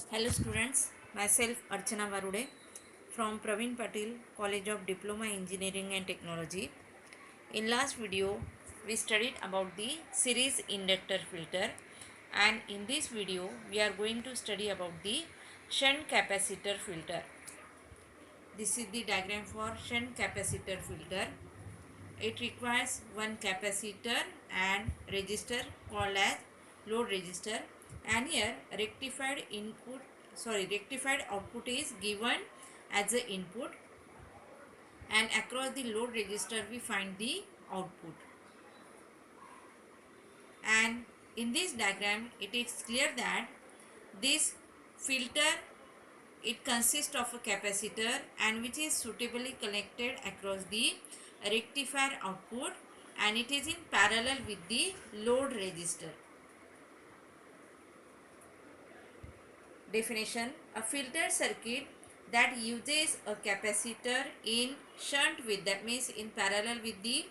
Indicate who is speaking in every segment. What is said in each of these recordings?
Speaker 1: Hello students, myself Archana Varude from Praveen Patil College of Diploma Engineering and Technology. In last video, we studied about the series inductor filter, and in this video, we are going to study about the shunt capacitor filter. This is the diagram for shunt capacitor filter. It requires one capacitor and resistor called as load resistor, and here rectified output is given as the input, and across the load resistor we find the output. And in this diagram it is clear that this filter, it consists of a capacitor and which is suitably connected across the rectifier output, and it is in parallel with the load resistor. Definition: a filter circuit that uses a capacitor in shunt with, that means in parallel with the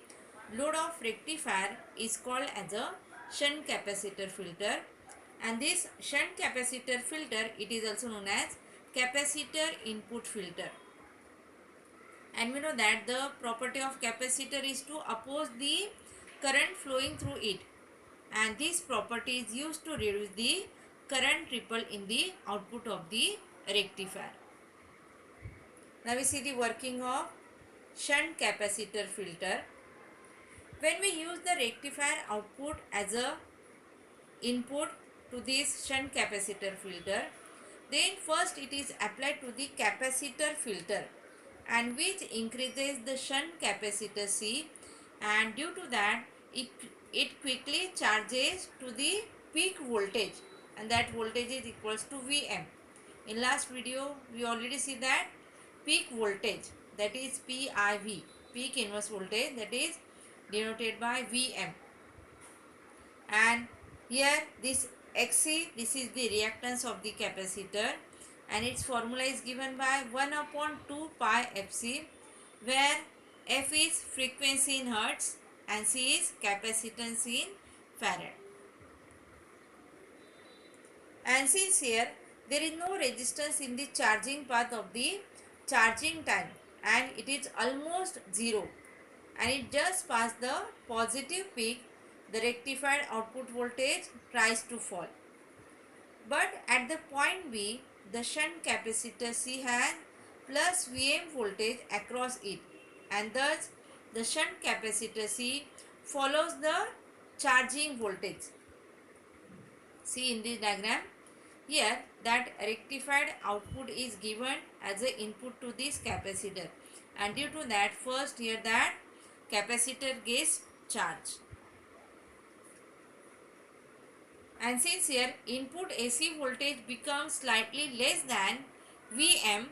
Speaker 1: load of rectifier, is called as a shunt capacitor filter. And this shunt capacitor filter, it is also known as capacitor input filter. And we know that the property of capacitor is to oppose the current flowing through it, and this property is used to reduce the current ripple in the output of the rectifier. Now we see the working of shunt capacitor filter. When we use the rectifier output as a input to this shunt capacitor filter, then first it is applied to the capacitor filter, and which increases the shunt capacitor C, and due to that it quickly charges to the peak voltage, and that voltage is equals to Vm. In last video we already see that peak voltage, that is PIV, peak inverse voltage, that is denoted by Vm. And here this Xc, this is the reactance of the capacitor, and its formula is given by 1 upon 2 pi Fc, where F is frequency in Hertz and C is capacitance in Farad. And since here there is no resistance in the charging path of the charging time, and it is almost zero, and it just past the positive peak, the rectified output voltage tries to fall. But at the point B, the shunt capacitor C has plus Vm voltage across it, and thus the shunt capacitor C follows the charging voltage. See in this diagram, here that rectified output is given as an input to this capacitor, and due to that first here that capacitor gets charged. And since here input AC voltage becomes slightly less than Vm,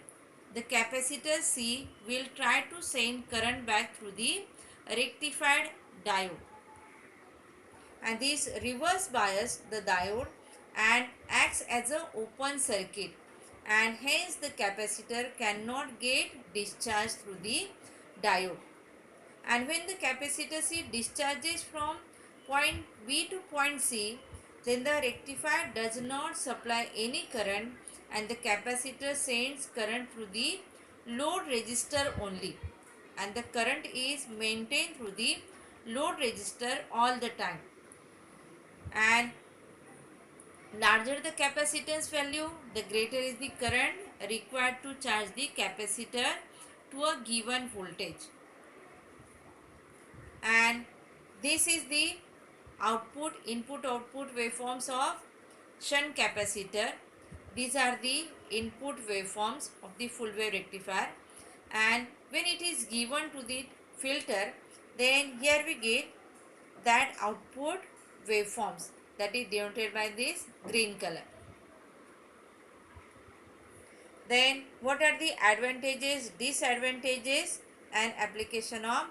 Speaker 1: the capacitor C will try to send current back through the rectified diode, and this reverse bias the diode and acts as an open circuit, and hence the capacitor cannot get discharged through the diode. And when the capacitor C discharges from point B to point C, then the rectifier does not supply any current, and the capacitor sends current through the load resistor only, and the current is maintained through the load resistor all the time. And larger the capacitance value, the greater is the current required to charge the capacitor to a given voltage. And this is the input output waveforms of shunt capacitor. These are the input waveforms of the full wave rectifier, and when it is given to the filter, then here we get that output waveforms, that is denoted by this green color. Then what are the advantages, disadvantages and application of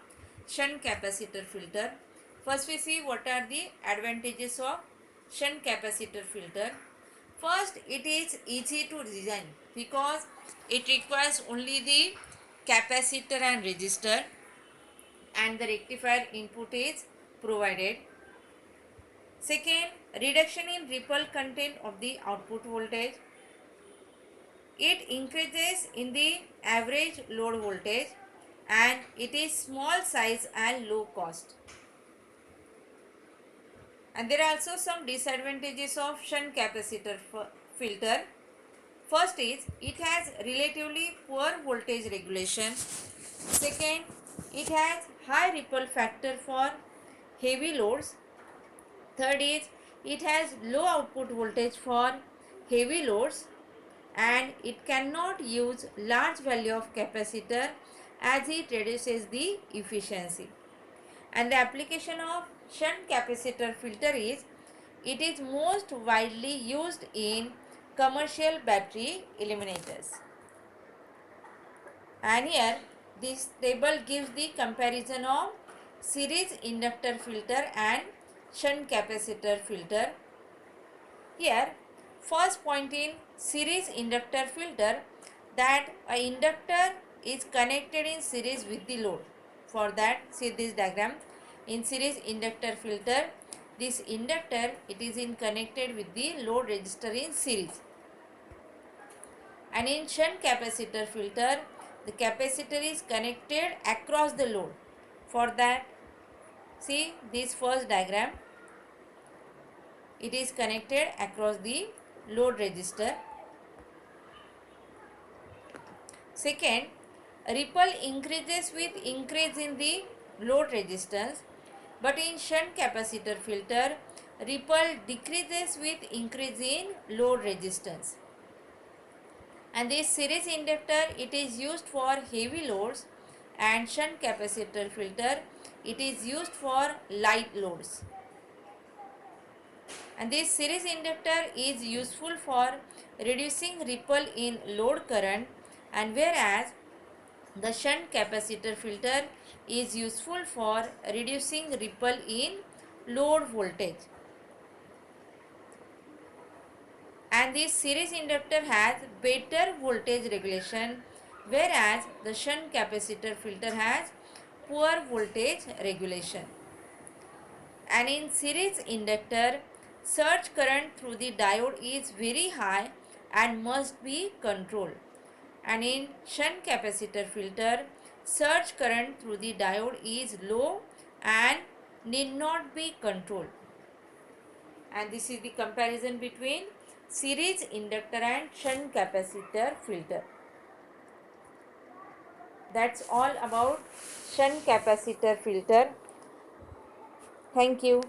Speaker 1: shunt capacitor filter? First we see what are the advantages of shunt capacitor filter. First, it is easy to design because it requires only the capacitor and resistor, and the rectifier input is provided. Second, reduction in ripple content of the output voltage. It increases in the average load voltage and it is small size and low cost. And there are also some disadvantages of shunt capacitor filter. First is it has relatively poor voltage regulation. Second, it has high ripple factor for heavy loads. Third is it has low output voltage for heavy loads, and it cannot use large value of capacitor as it reduces the efficiency. And the application of shunt capacitor filter is it is most widely used in commercial battery eliminators. And here this table gives the comparison of series inductor filter and shunt capacitor filter. Here first point in series inductor filter, that a inductor is connected in series with the load. For that, see this diagram. In series inductor filter, this inductor it is in connected with the load resistor in series. And in shunt capacitor filter, the capacitor is connected across the load. For that, see this first diagram, it is connected across the load resistor. Second, ripple increases with increase in the load resistance, but in shunt capacitor filter, ripple decreases with increase in load resistance. And this series inductor it is used for heavy loads, and shunt capacitor filter it is used for light loads. And this series inductor is useful for reducing ripple in load current, and whereas the shunt capacitor filter is useful for reducing ripple in load voltage. And this series inductor has better voltage regulation, whereas the shunt capacitor filter has poor voltage regulation. And in series inductor, surge current through the diode is very high and must be controlled. And in shunt capacitor filter, surge current through the diode is low and need not be controlled. And this is the comparison between series inductor and shunt capacitor filter. That's all about shunt capacitor filter. Thank you.